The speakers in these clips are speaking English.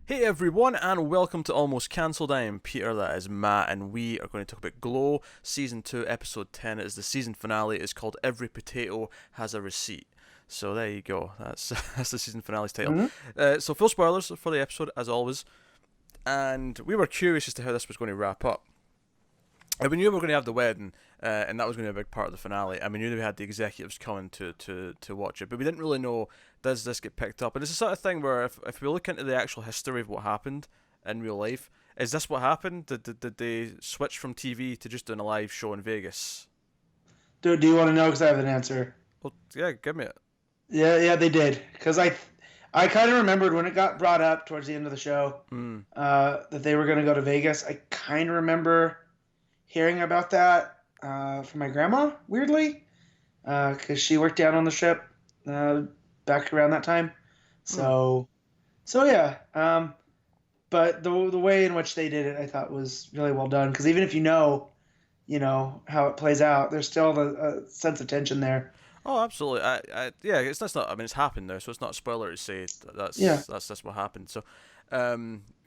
Hey everyone, and welcome to Almost Cancelled. I am Peter, that is Matt, and we are going to talk about Glow, Season 2, Episode 10. It is the season finale. It's called Every Potato Has a Receipt. So there you go, that's that's the season finale's title. hmm So full spoilers for the episode, as always, and we were curious as to how this was going to wrap up. And we knew we were going to have the wedding, and that was going to be a big part of the finale. And we knew that we had the executives coming to watch it, but we didn't really know, does this get picked up. And it's the sort of thing where if we look into the actual history of what happened in real life, is this what happened? Did they switch from TV to just doing a live show in Vegas? Do you want to know? Because I have an answer. Well, yeah, give me it. Yeah, they did. Because I kind of remembered when it got brought up towards the end of the show Hmm. that they were going to go to Vegas. I kind of remember hearing about that from my grandma, weirdly, because she worked down on the ship uh, back around that time. Hmm. So yeah. But the way in which they did it, I thought was really well done. Because even if you know how it plays out, there's still the sense of tension there. Oh, absolutely. Yeah, it's that's not. I mean, it's happened now, so it's not a spoiler to say Yeah. that's what happened. So,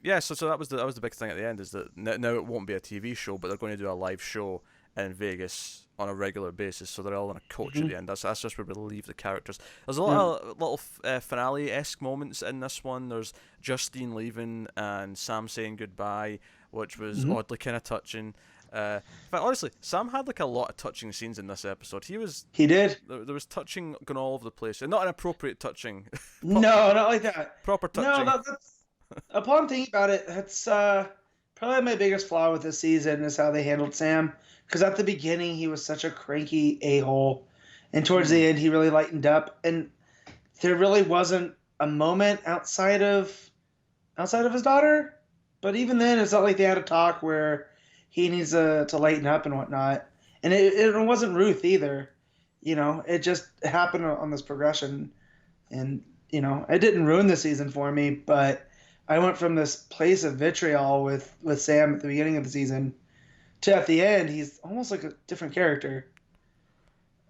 yeah. So that was the big thing at the end is that now it won't be a TV show, but they're going to do a live show in Vegas on a regular basis. So they're all on a coach at hmm the end. That's just where we leave the characters. There's a Yeah. lot of little finale-esque moments in this one. There's Justine leaving and Sam saying goodbye, which was hmm oddly kind of touching. In fact, honestly, Sam had like a lot of touching scenes in this episode. He was He did. there was touching going all over the place, and not inappropriate touching, No, not like that. proper No, touching. that's upon thinking about it, that's probably my biggest flaw with this season is how they handled Sam. Because at the beginning he was such a cranky a-hole, and towards Hmm. the end he really lightened up, and there really wasn't a moment outside of his daughter. But even then, it's not like they had a talk where he needs to lighten up and whatnot. And it wasn't Ruth either. It just happened on this progression. And, it didn't ruin the season for me, but I went from this place of vitriol with Sam at the beginning of the season to at the end, he's almost like a different character.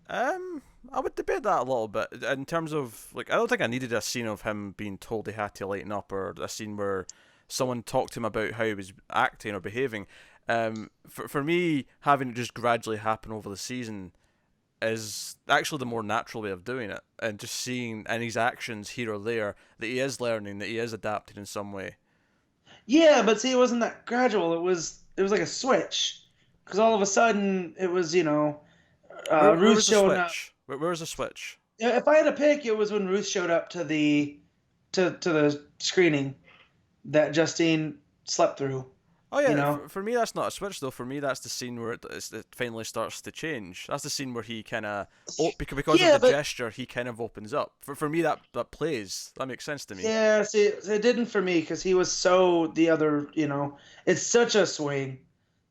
Um, I would debate that a little bit in terms of like I don't think I needed a scene of him being told he had to lighten up, or a scene where someone talked to him about how he was acting or behaving. For me, having it just gradually happen over the season is actually the more natural way of doing it, and just seeing in his actions here or there that he is learning, that he is adapting in some way. Yeah, but see, it wasn't that gradual. It was like a switch. Because all of a sudden, it was, Where Ruth was the showing up. switch? Where was the switch? Yeah, if I had to pick, it was when Ruth showed up to the screening that Justine slept through. Oh You yeah, know? for me that's not a switch though. For me that's the scene where it finally starts to change. That's the scene where he kind of, oh, because of Yeah, the but gesture, he kind of opens up. For me that plays. That makes sense to me. yeah, see, it didn't for me because he was so the other. It's such a swing.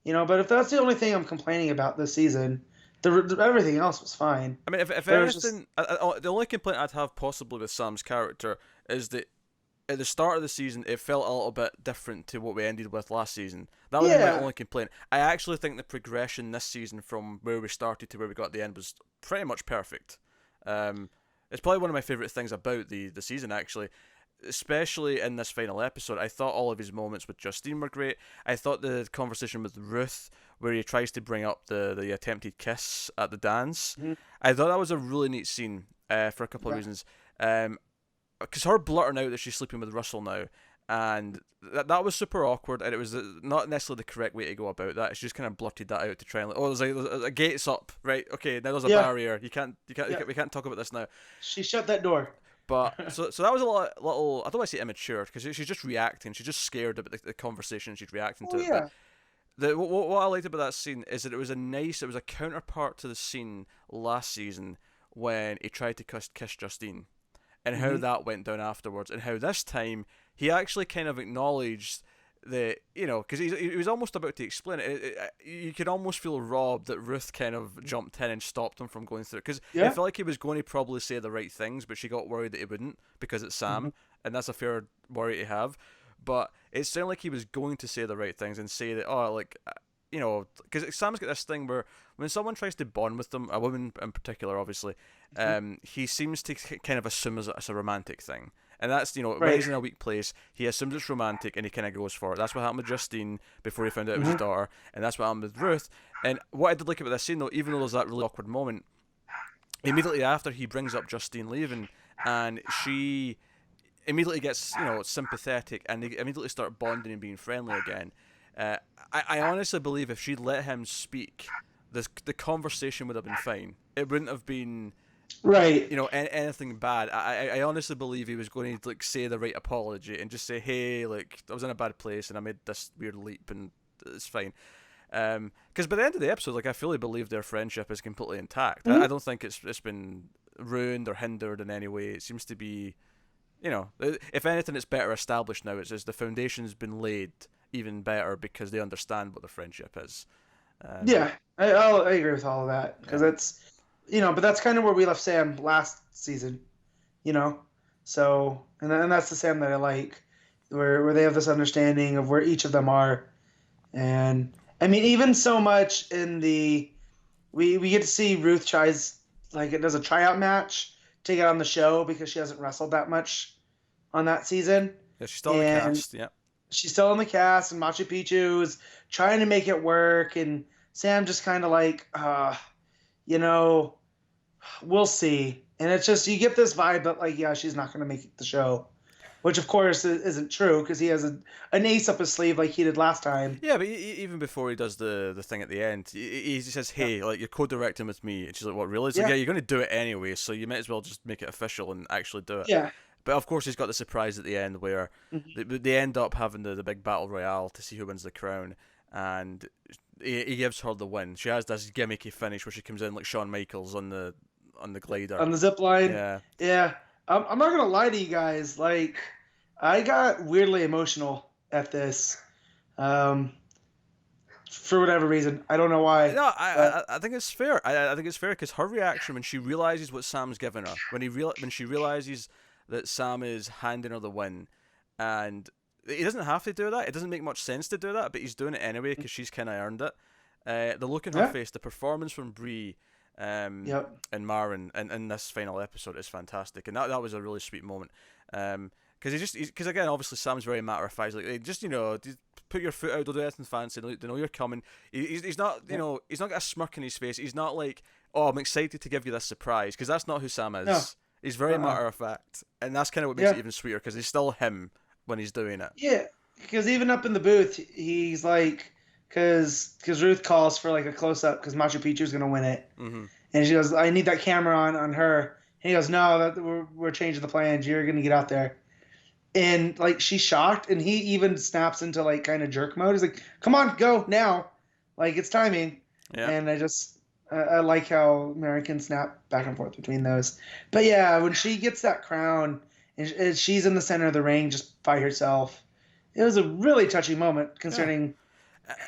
But if that's the only thing I'm complaining about this season, everything else was fine. I mean, if But it was just anything, the only complaint I'd have possibly with Sam's character is that at the start of the season, it felt a little bit different to what we ended with last season. That would be my yeah, only complaint. I actually think the progression this season from where we started to where we got at the end was pretty much perfect. Um, it's probably one of my favorite things about the season, actually, especially in this final episode. I thought all of his moments with Justine were great. I thought the conversation with Ruth, where he tries to bring up the attempted kiss at the dance, mhm, I thought that was a really neat scene for a couple of yeah, reasons. Because her blurting out that she's sleeping with Russell now, and that was super awkward, and it was not necessarily the correct way to go about that. She just kind of blurted that out to try and like, oh, there's a gate's up, right? Okay, now there's a yeah, barrier. yeah. We can't talk about this now. She shut that door. But so that was a little. I don't want to say immature because she's just reacting. She's just scared about the conversation. She's reacting Oh to it. But yeah. what I liked about that scene is that it was a counterpart to the scene last season when he tried to kiss Justine, and how hmm that went down afterwards, and how this time he actually kind of acknowledged that, because he was almost about to explain it. You could almost feel robbed that Ruth kind of jumped in and stopped him from going through it, because it Yeah. felt like he was going to probably say the right things, but she got worried that he wouldn't because it's hmm Sam, and that's a fair worry to have. But it sounded like he was going to say the right things and say that, oh, like, because Sam's got this thing where when someone tries to bond with them, a woman in particular, obviously, hmm he seems to kind of assume as it's a romantic thing. And that's, when Right. he's in a weak place, he assumes it's romantic and he kind of goes for it. That's what happened with Justine before he found out it was his daughter, and that's what happened with Ruth. And what I did like about this scene, though, even though there's that really awkward moment, immediately after he brings up Justine leaving, and she immediately gets, sympathetic, and they immediately start bonding and being friendly again. I honestly believe if she'd let him speak, the conversation would have been fine. It wouldn't have been, Right. anything bad. I honestly believe he was going to say the right apology and just say, hey, I was in a bad place and I made this weird leap and it's fine. Because by the end of the episode, I fully believe their friendship is completely intact. I don't think it's been ruined or hindered in any way. It seems to be, if anything, it's better established now. It's just the foundation's been laid even better because they understand what the friendship is. Yeah, I agree with all of that because it's, but that's kind of where we left Sam last season, So, and that's the Sam that I like, where they have this understanding of where each of them are, and I mean, even so much in we get to see Ruth tries it does a tryout match to get on the show because she hasn't wrestled that much on that season. Yeah, she's still in the cast. Yeah. She's still in the cast, and Machu Picchu is trying to make it work, and Sam just kind of we'll see. And it's just, you get this vibe that, she's not going to make the show, which, of course, isn't true because he has an ace up his sleeve like he did last time. Yeah, but even before he does the thing at the end, he says, hey, you're co-directing with me. And she's like, what, really? It's yeah, you're going to do it anyway, so you might as well just make it official and actually do it. Yeah. But of course, he's got the surprise at the end where they end up having the big battle royale to see who wins the crown, and he gives her the win. She has this gimmicky finish where she comes in like Shawn Michaels on the glider, on the zip line. Yeah. I'm not gonna lie to you guys. I got weirdly emotional at this, for whatever reason. I don't know why. No, I think it's fair. I think it's fair because her reaction when she realizes what Sam's given her, when she realizes that Sam is handing her the win, and he doesn't have to do that. It doesn't make much sense to do that, but he's doing it anyway because she's kind of earned it. The look in her face, the performance from Brie, and Marin in this final episode is fantastic, and that was a really sweet moment. Because again, obviously Sam's very matter of fact. Just put your foot out, don't do anything fancy. They know you're coming. He's not he's not got a smirk in his face. He's not like, oh, I'm excited to give you this surprise, because that's not who Sam is. No. He's very matter of fact, and that's kind of what makes it even sweeter because he's still him when he's doing it. Yeah, because even up in the booth, he's like, because Ruth calls for a close up because Machu Picchu's gonna win it, and she goes, "I need that camera on her." And he goes, "No, we're changing the plans. You're gonna get out there." And she's shocked, and he even snaps into kind of jerk mode. He's like, "Come on, go now, it's timing." Yeah. And I like how Mary can snap back and forth between those. But yeah, when she gets that crown and she's in the center of the ring just by herself, it was a really touching moment considering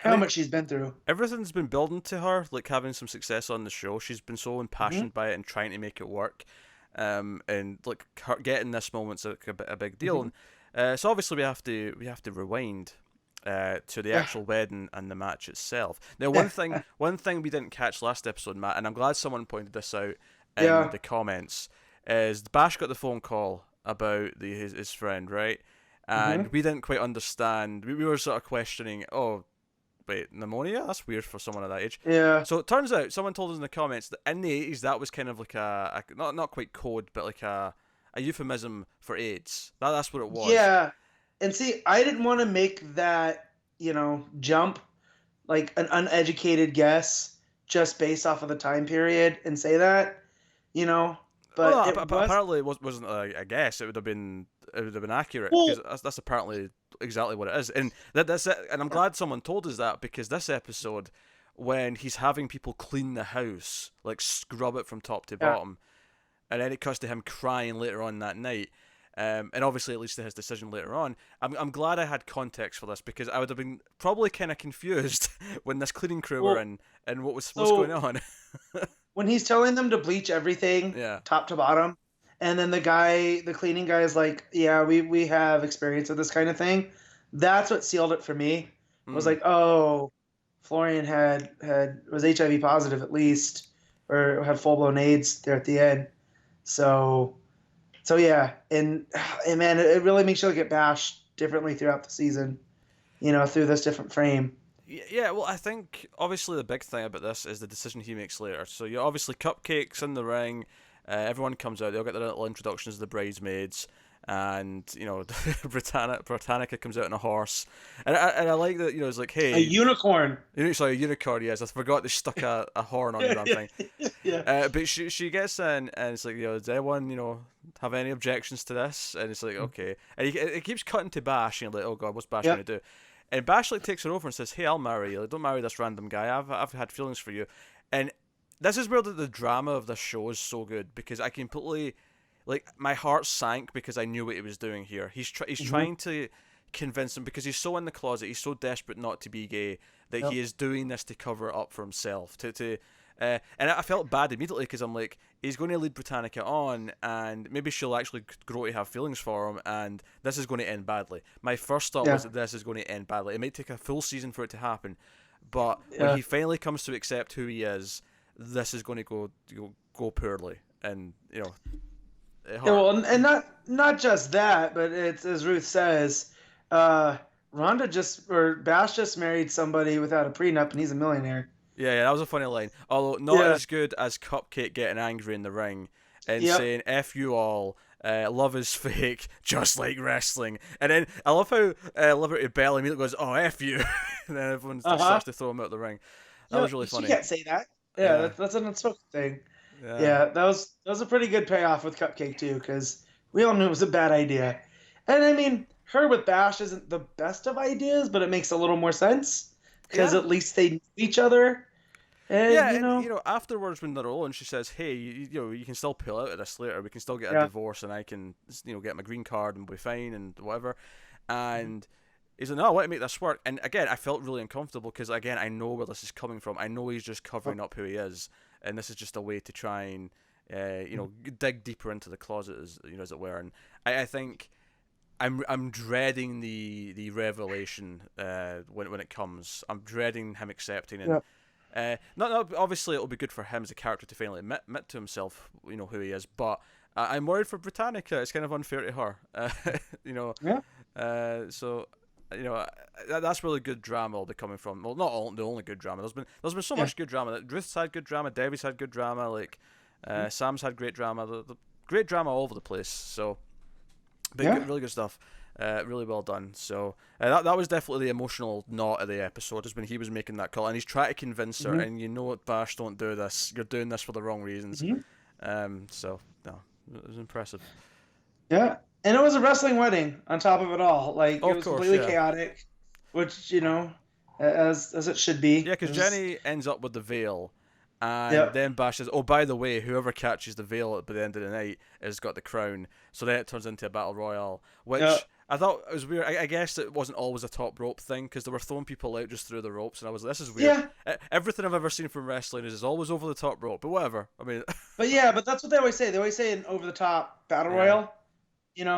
how much she's been through. Everything's been building to her, having some success on the show. She's been so impassioned by it and trying to make it work. And her getting this moment's a big deal. And so obviously we have to rewind to the actual wedding and the match itself. Now, one thing we didn't catch last episode, Matt, and I'm glad someone pointed this out in the comments, is Bash got the phone call about his friend, right? And we didn't quite understand. We were sort of questioning, oh, wait, pneumonia? That's weird for someone at that age. Yeah. So it turns out, someone told us in the comments that in the 80s, that was kind of like a not quite code, but a euphemism for AIDS. That's what it was. Yeah. And see, I didn't want to make that, jump, an uneducated guess just based off of the time period and say that, but apparently it wasn't a guess. It would have been accurate, because that's apparently exactly what it is. And that's it. And I'm glad someone told us that, because this episode, when he's having people clean the house, scrub it from top to bottom, and then it cuts to him crying later on that night. And obviously it leads to his decision later on. I'm glad I had context for this, because I would have been probably kind of confused when this cleaning crew were in and what's going on. When he's telling them to bleach everything, top to bottom, and then the cleaning guy is like, "Yeah, we have experience with this kind of thing." That's what sealed it for me. It was like, oh, Florian was HIV positive at least, or had full blown AIDS there at the end. So So yeah, and man, it really makes you look at Bash differently throughout the season. Through this different frame. Yeah, well, I think obviously the big thing about this is the decision he makes later. So you obviously Cupcake's in the ring, everyone comes out, they'll get their little introductions as the bridesmaids, and Britannica comes out on a horse, and I like that it's like, A hey, unicorn. sorry, a unicorn, yes, I forgot they stuck a horn on the damn thing. Yeah. But she gets in and it's like, does anyone have any objections to this? And it's like, okay, and it keeps cutting to Bash, and you're like, oh god, what's Bash Yep. gonna do? And Bash like takes her over and says, "Hey, I'll marry you. Like, don't marry this random guy. I've had feelings for you." And this is where the drama of this show is so good, because I completely, like, my heart sank because I knew what he was doing here. He's trying to convince him, because he's so in the closet. He's so desperate not to be gay that Yep. he is doing this to cover up for himself. And I felt bad immediately, because I'm like, he's going to lead Britannica on, and maybe she'll actually grow to have feelings for him, and this is going to end badly. My first thought was that this is going to end badly. It might take a full season for it to happen, but when he finally comes to accept who he is, this is going to go poorly, and it hurt. Yeah, well, and not just that, but it's as Ruth says, Bash just married somebody without a prenup, and he's a millionaire. Yeah, that was a funny line. Although not Yeah. as good as Cupcake getting angry in the ring and Yep. saying "F you all." Love is fake, just like wrestling. And then I love how Liberty Bell immediately goes, "Oh, F you," and then everyone just starts to throw him out the ring. That was really funny. You can't say that. Yeah, Yeah. that's an unspoken thing. Yeah. Yeah, that was a pretty good payoff with Cupcake too, because we all knew it was a bad idea. And I mean, her with Bash isn't the best of ideas, but it makes a little more sense because Yeah. at least they knew each other. And Yeah, you know, and afterwards when they're alone, she says, "Hey, you can still pull out of this later. We can still get a Yeah. divorce, and I can, get my green card and be fine and whatever." And he's like, "No, I want to make this work." And again, I felt really uncomfortable, because again, I know where this is coming from. I know he's just covering up who he is, and this is just a way to try and, dig deeper into the closet, as it were. And I think I'm dreading the revelation when it comes. I'm dreading him accepting, and Yeah. not obviously it'll be good for him as a character to finally admit to himself, who he is. But I'm worried for Britannica. It's kind of unfair to her, Yeah. So that's really good drama will be coming from. Well, not all, the only good drama. There's been so Yeah. much good drama. Ruth's had good drama. Debbie's had good drama. Like Sam's had great drama. The great drama all over the place. So. But Yeah. really good stuff. Really well done. So that was definitely the emotional knot of the episode, is when he was making that call, and he's trying to convince her. And you know what, Bash, don't do this. You're doing this for the wrong reasons. So no, it was impressive. Yeah. And it was a wrestling wedding on top of it all. Like, Oh, it of was course, completely yeah. chaotic, which as it should be. Yeah, because It was- Jenny ends up with the veil, and Yep. then Bash says, "Oh, by the way, whoever catches the veil by the end of the night has got the crown." So then it turns into a battle royal, which Yep. I thought was weird. I guess it wasn't always a top rope thing, because they were throwing people out just through the ropes, and I was like, "This is weird." Everything I've ever seen from wrestling is always over the top rope, but whatever. I mean, But that's what they always say. They always say an over the top battle Yeah. royal.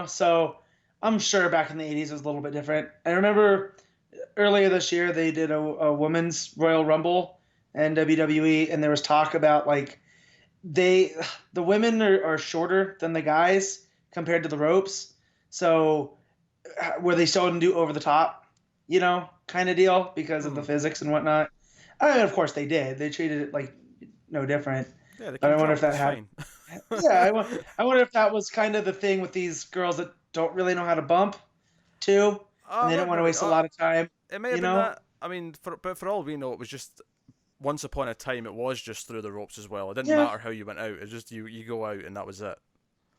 So I'm sure back in the 80s it was a little bit different. I remember earlier this year they did a women's Royal Rumble in WWE, and there was talk about like the women are shorter than the guys compared to the ropes. So were they still going to do over the top, kind of deal because of the physics and whatnot? I mean, of course they did. They treated it like no different. yeah, they But I can wonder if jump, that it's happened. fine. Yeah, I wonder if that was kind of the thing with these girls that don't really know how to bump, too, and they don't want to waste a lot of time. It may have you been know? that. I mean, but for all we know, it was just once upon a time. It was just through the ropes as well. It didn't Yeah. matter how you went out. It was just you go out, and that was it.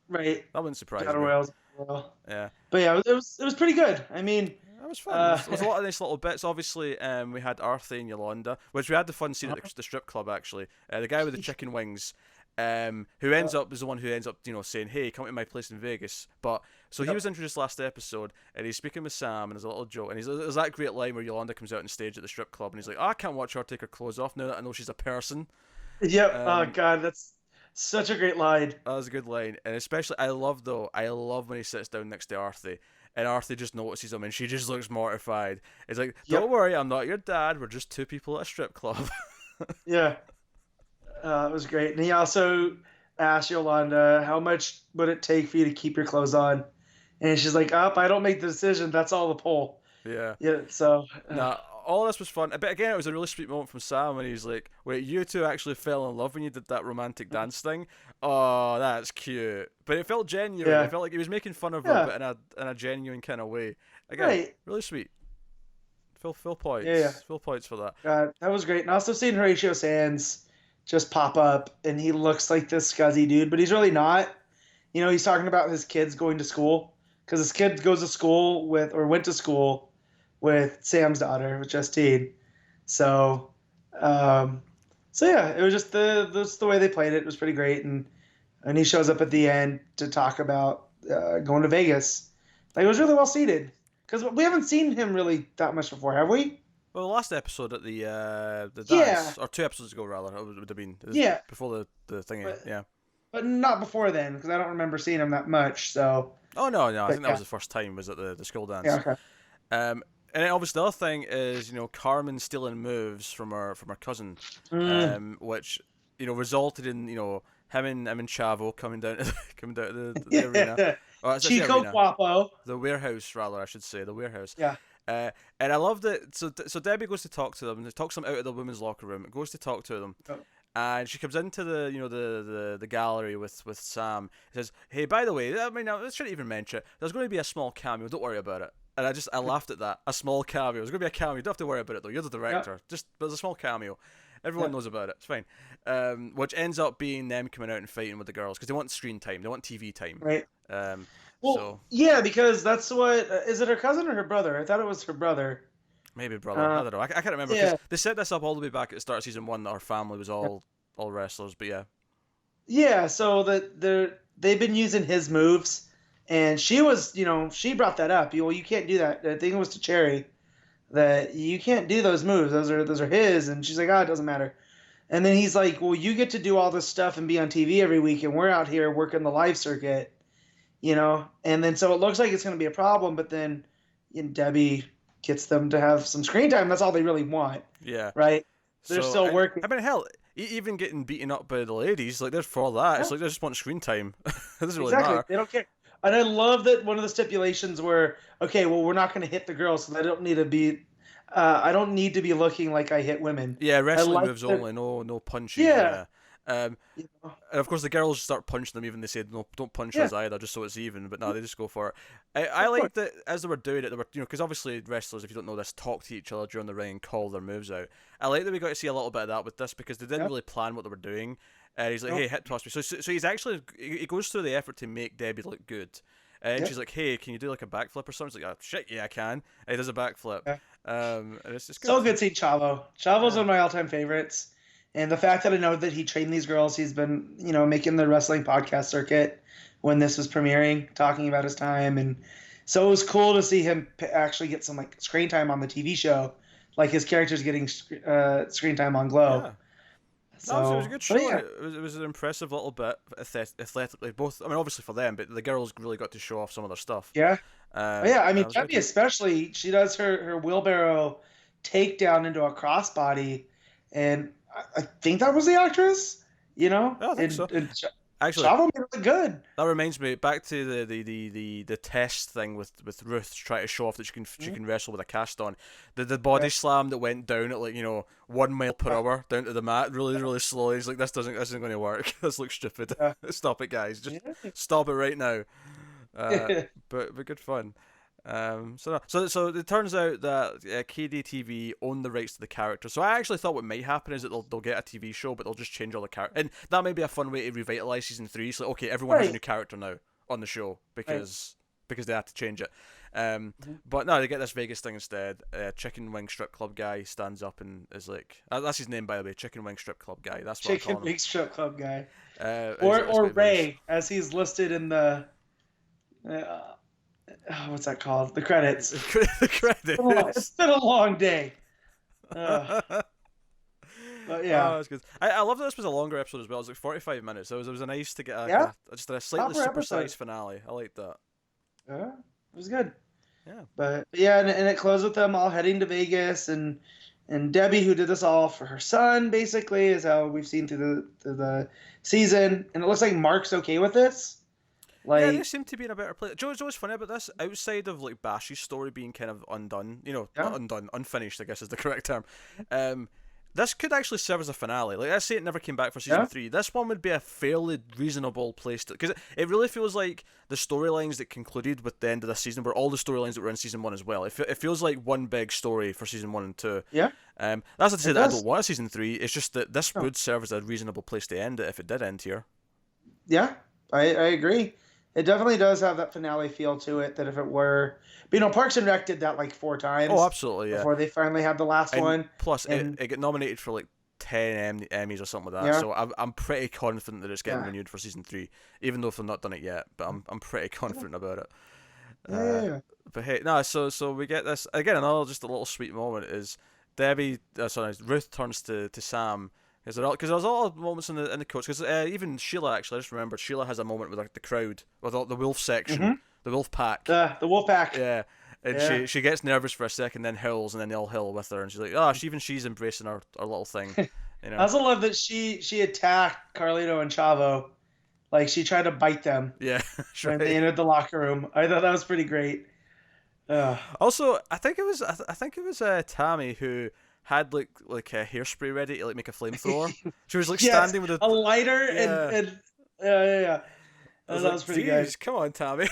Right, That wouldn't surprise battle me. royals. Well, Yeah. but yeah, it was pretty good. I mean, That was fun. There was a lot of nice little bits. Obviously, we had Arthur and Yolanda, which we had the fun scene at the strip club, actually. The guy with the chicken wings, who ends up is the one who ends up, saying, "Hey, come to my place in Vegas." But so he was introduced last episode, and he's speaking with Sam, and there's a little joke, and there's that great line where Yolanda comes out on stage at the strip club, and he's like, "Oh, I can't watch her take her clothes off now that I know she's a person." yep. Oh God, that's such a great line. That was a good line, and especially I love when he sits down next to Arthur, and Arthur just notices him, and she just looks mortified. It's like, "Don't Yep. worry, I'm not your dad. We're just two people at a strip club." Yeah, it was great. And he also asked Yolanda, how much would it take for you to keep your clothes on? And she's like, up, I don't make the decision. That's all the poll. Yeah. Yeah, so Nah, all this was fun. But again, it was a really sweet moment from Sam when he's like, "Wait, you two actually fell in love when you did that romantic dance thing? Oh, that's cute." But it felt genuine. It yeah, felt like he was making fun of her, yeah, but in a genuine kind of way. Again, right. really sweet. Full Yeah, yeah. points. Full points for that. That was great. And also seeing Horatio Sands just pop up, and he looks like this scuzzy dude, but he's really not. He's talking about his kids going to school because his kid goes to school with, or went to school with Sam's daughter, with Justine. So, um, so yeah, it was just the way they played it. It was pretty great, and he shows up at the end to talk about going to Vegas. Like it was really well seated because we haven't seen him really that much before, have we? Well, the last episode at the Yeah, dance, or 2 episodes ago rather, it would have been yeah, before the thingy. but Yeah. but not before then because I don't remember seeing him that much. So, Oh no, I but think that yeah, was the first time was at the school yeah, dance. okay, And then obviously the other thing is, Carmen stealing moves from her cousin, mm. which resulted in him and Chavo coming down to coming down to the arena. Yeah, Oh, it's the Chico arena, Guapo, the warehouse rather, I should say, the warehouse. yeah, Uh, and I loved it. So Debbie goes to talk to them, and talks them out of the women's locker room. Goes to talk to them, oh, and she comes into the gallery with Sam. Says, "Hey, by the way, I mean, I shouldn't even mention it. There's going to be a small cameo. Don't worry about it." And I laughed at that. A small cameo. There's going to be a cameo. You don't have to worry about it though. You're the yeah, director. Just there's a small cameo. yeah, Everyone knows about it. It's fine. Which ends up being them coming out and fighting with the girls because they want screen time. They want TV time. right. Um, Well, so yeah, because that's what is it her cousin or her brother? I thought it was her brother. maybe brother. I Uh, don't know. I can't remember because yeah, they set this up all the way back at the start of season 1 that our family was all wrestlers. But yeah, yeah. So that they've been using his moves, and she was, she brought that up. Well, you can't do that. I think it was to Cherry that you can't do those moves. Those are his, and she's like, it doesn't matter. And then he's like, well, you get to do all this stuff and be on TV every week, and we're out here working the live circuit, And then so it looks like it's going to be a problem, but then Debbie gets them to have some screen time. That's all they really want, yeah. right? They're So still working. I mean, hell, even getting beaten up by the ladies, like they're for that. Yeah, It's like they just want screen time. It doesn't really exactly. matter. They don't care. And I love that one of the stipulations were, okay, well, we're not going to hit the girls, so I don't need to be. I don't need to be looking like I hit women. Yeah, I wrestling like moves that. only, no punches. Yeah, Yeah. Um, you know, and of course the girls start punching them. Even they said no, don't punch yeah, us either, just so it's even. But no, they just go for it. I of course. like that as they were doing it. They were because obviously wrestlers, if you don't know this, talk to each other during the ring and call their moves out. I like that we got to see a little bit of that with this because they didn't Yeah, really plan what they were doing. He's like, no, hey, hit toss me. So he's actually he goes through the effort to make Debbie look good. And yeah, she's like, hey, can you do like a backflip or something? He's like, oh, shit, yeah, I can. And he does a backflip. yeah. And it's just good. So good seeing Chavo. Chavo's Yeah. one of my all-time favorites. And the fact that I know that he trained these girls, he's been, making the wrestling podcast circuit when this was premiering, talking about his time. And so it was cool to see him actually get some like screen time on the TV show, like his character's getting screen time on Glow. Yeah. No, it was a So, good but show. yeah, It was an impressive little bit athletically. Both, I mean, obviously for them, but the girls really got to show off some of their stuff. yeah, oh, yeah. I mean, That was Debbie good. especially, she does her wheelbarrow takedown into a crossbody, and I think that was the actress, Yeah, I think so. and Actually, Chavo made it look good. that reminds me back to the test thing with Ruth trying to show off that she Mhm. can wrestle with a cast on. The body Yeah. slam that went down at like 1 mile per hour down to the mat really slowly. He's like, this isn't going to work. This looks stupid. Yeah. Stop it, guys. Just Yeah. stop it right now. But good fun. So it turns out that KDTV own the rights to the character. So I actually thought what might happen is that they'll get a TV show, but they'll just change all the characters, and that may be a fun way to revitalize season 3. So okay, everyone has a Right. new character now on the show because they had to change it. Mhm. But no, they get this Vegas thing instead. Chicken Wing Strip Club guy stands up and is like, that's his name by the way, Chicken Wing Strip Club guy. That's what I'm Chicken calling him. Wing Strip Club guy, And or he's got Vegas. Ray, as he's listed in the uh, what's that called? The credits. The It's credits. been a long day. But yeah, Oh, that's good. I love that this was a longer episode as well. It was like 45 minutes. It was a nice to get yeah, just a slightly proper episode. supersized finale. I like that. Yeah, it was good. Yeah. But yeah, and it closed with them all heading to Vegas, and And Debbie, who did this all for her son, basically, is how we've seen through the season. And it looks like Mark's okay with this. Yeah, they Like, seem to be in a better place. Joe's always funny about this. Outside of like Bash's story being kind of undone, not yeah, undone, unfinished, I guess is the correct term. Um, this could actually serve as a finale. Like, let's say it never came back for season yeah, 3. This one would be a fairly reasonable place to, because it really feels like the storylines that concluded with the end of the season were all the storylines that were in season 1 as well. It feels like one big story for season 1 and 2. yeah. That's not to say It that I does. don't want a season 3. It's just that this No. would serve as a reasonable place to end it if it did end here. Yeah, I agree. It definitely does have that finale feel to it. That if it were, but, Parks and Rec did that like four Oh, times absolutely, yeah. before they finally had the last And one. plus, And it got nominated for like 10 Emmys or something like that. yeah, So I'm pretty confident that it's getting yeah, renewed for season 3, even though they've not done it yet. But I'm pretty confident about it. yeah, yeah, Uh, yeah. but hey, no. So we get this again. Another just a little sweet moment is Debbie. Sorry, Ruth turns to Sam. Because there's a lot of moments in the coach. Because even Sheila, actually, I just remembered Sheila has a moment with like the crowd, with all the wolf section, Mm-hmm. the wolf pack. The Wolfpack. Yeah. And Yeah. she gets nervous for a second, then howls, and then they all howl with her, and she's like, "Oh, even she's embracing our little thing," you I know? also love that she attacked Carlito and Chavo. Like she tried to bite them Yeah, that's when they right. entered the locker room. I thought that was pretty great. Uh, Also, I think it was Tammy who had like a hairspray ready to like make a flamethrower. She was like yes, standing with a a lighter yeah. and yeah. I was That like, was pretty good. "Geez, come on, Tammy,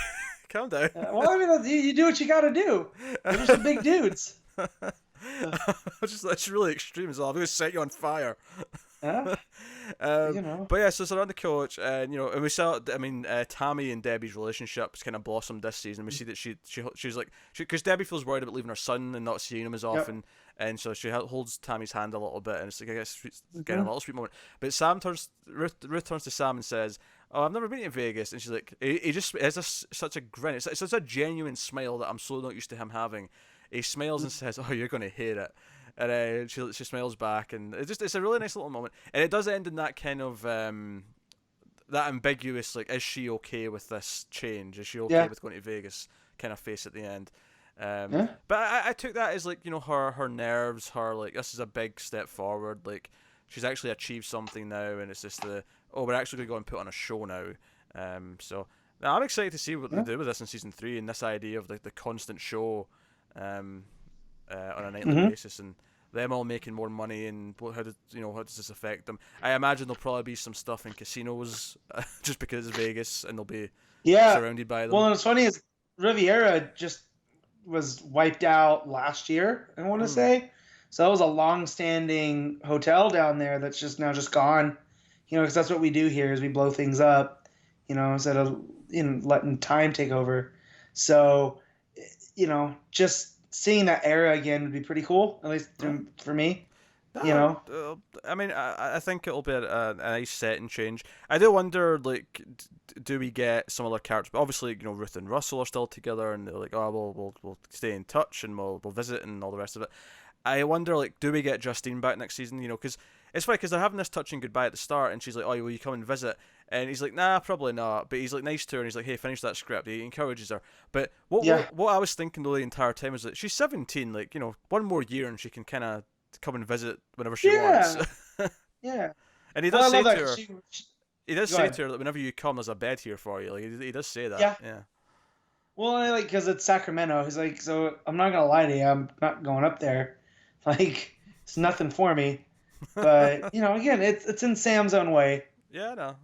calm down." Well, I mean, you do what you got to do. Those are some big dudes. Uh, That's really extreme as well. I'm gonna set you on fire. yeah, um, you know. but yeah, so it's around the coach, and and we saw. I mean, Tammy and Debbie's relationship has kind of blossomed this season. We see that she's like, because Debbie feels worried about leaving her son and not seeing him as Yep. often, and so she holds Tammy's hand a little bit, and it's like I guess getting a Mhm. little sweet moment. But Ruth turns to Sam and says, "Oh, I've never been to Vegas," and she's like, he just has such a grin. It's such a genuine smile that I'm so not used to him having. He smiles and says, "Oh, you're gonna hate it," and she smiles back, and it's a really nice little moment, and it does end in that kind of that ambiguous like, is she okay with this change? Is she okay Yeah. with going to Vegas? Kind of face at the end. Yeah. But I took that as like her nerves, her like this is a big step forward. Like she's actually achieved something now, and it's just we're actually gonna go and put on a show now. So now I'm excited to see what they Yeah. do with this in season 3 and this idea of like the constant show, um, on a nightly Hmm. basis and them all making more money and how does this affect them? I imagine there'll probably be some stuff in casinos just because it's Vegas and they'll be Yeah. surrounded by Well, them. and what's funny is Riviera just was wiped out last year, I want to Hmm. say. So that was a long-standing hotel down there that's just now just gone. Because that's what we do here is we blow things up, instead of letting time take over. So, just seeing that era again would be pretty cool, at least Yeah. for me. You No, know. I mean, I think it'll be a nice setting change. I do wonder, like, do we get some other characters? But obviously, Ruth and Russell are still together, and they're like, oh, we'll stay in touch and we'll visit and all the rest of it. I wonder, like, do we get Justine back next season? Because it's funny because they're having this touching goodbye at the start, and she's like, oh, will you come and visit? And he's like, nah, probably not. But he's like nice to her, and he's like, hey, finish that script. He encourages her. But Yeah. what I was thinking though the entire time is that she's 17. Like, one more year, and she can kind of come and visit whenever she wants. Yeah. Yeah. And he Well, I does say love to that. her, he does Go say ahead. to her that whenever you come, there's a bed here for you. Like he does say that. Yeah. Yeah. Well, because it's Sacramento. He's like, so I'm not gonna lie to you. I'm not going up there. Like, it's nothing for me. But again, it's in Sam's own way. Yeah, no,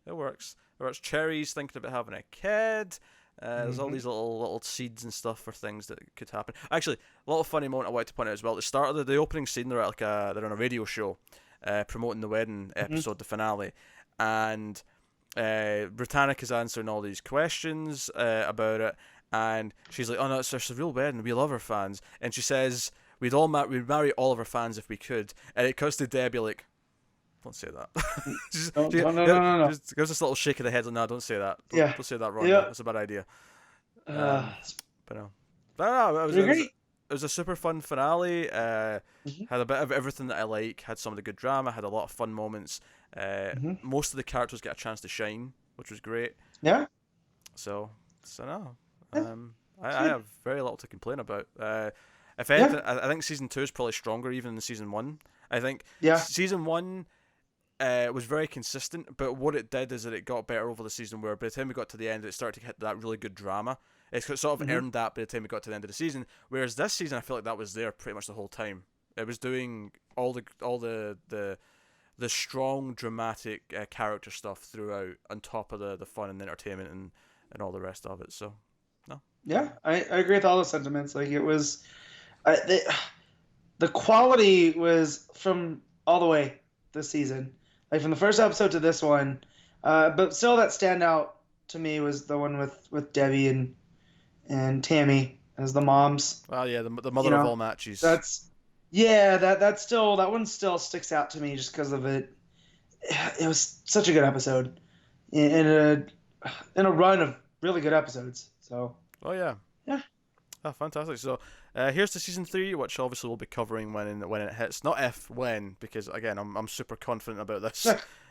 it works. It works. Cherry's thinking about having a kid. There's all Hmm. these little seeds and stuff for things that could happen. Actually, a little funny moment I wanted to point out as well. At the start of the opening scene, they're at they're on a radio show, promoting the wedding episode, the finale, and Britannica's answering all these questions about it, and she's like, "Oh no, it's a real wedding. We love our fans," and she says, we'd marry all of our fans if we could," and it cuts to Debbie like, "Don't say that." No. Just gives this little shake of the head. Like, no, don't say that. Yeah. Don't say that, Ron. Yeah. That's a bad idea. Uh, But no. But no, They're great. it was a super fun finale. Mhm. Had a bit of everything that I like. Had some of the good drama. Had a lot of fun moments. Mhm. Most of the characters get a chance to shine, which was great. Yeah. So no. Yeah. I have very little to complain about. If anything, I think season 2 is probably stronger even than season 1. I think season 1 was very consistent, but what it did is that it got better over the season, where by the time we got to the end, it started to hit that really good drama. It sort of earned that by the time we got to the end of the season, whereas this season I feel like that was there pretty much the whole time. It was doing all the strong dramatic character stuff throughout, on top of the fun and entertainment and all the rest of it. So, no. Yeah, I agree with all the sentiments. Like, it was, the quality was from all the way this season, like from the first episode to this one. But still, that standout to me was the one with Debbie and Tammy as the moms. Well, yeah, the mother of all matches. That one still sticks out to me just because of it. It was such a good episode in a run of really good episodes. So. Oh yeah. Yeah. Oh, fantastic. So, here's to season 3, which obviously we'll be covering when it hits. Not if, when, because again, I'm super confident about this,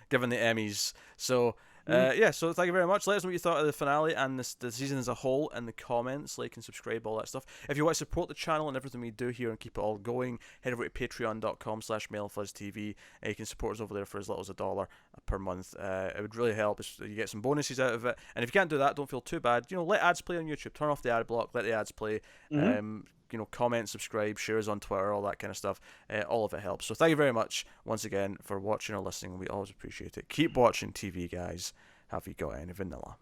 given the Emmys. So, so thank you very much. Let us know what you thought of the finale and the season as a whole in the comments. Like and subscribe, all that stuff. If you want to support the channel and everything we do here and keep it all going, head over to patreon.com/MailFuzzTV. You can support us over there for as little as $1 per month. It would really help. You get some bonuses out of it. And if you can't do that, don't feel too bad. Let ads play on YouTube. Turn off the ad block. Let the ads play. Comment, subscribe, share us on Twitter, all that kind of stuff. All of it helps. So thank you very much once again for watching or listening. We always appreciate it. Keep watching TV, guys. Have you got any vanilla?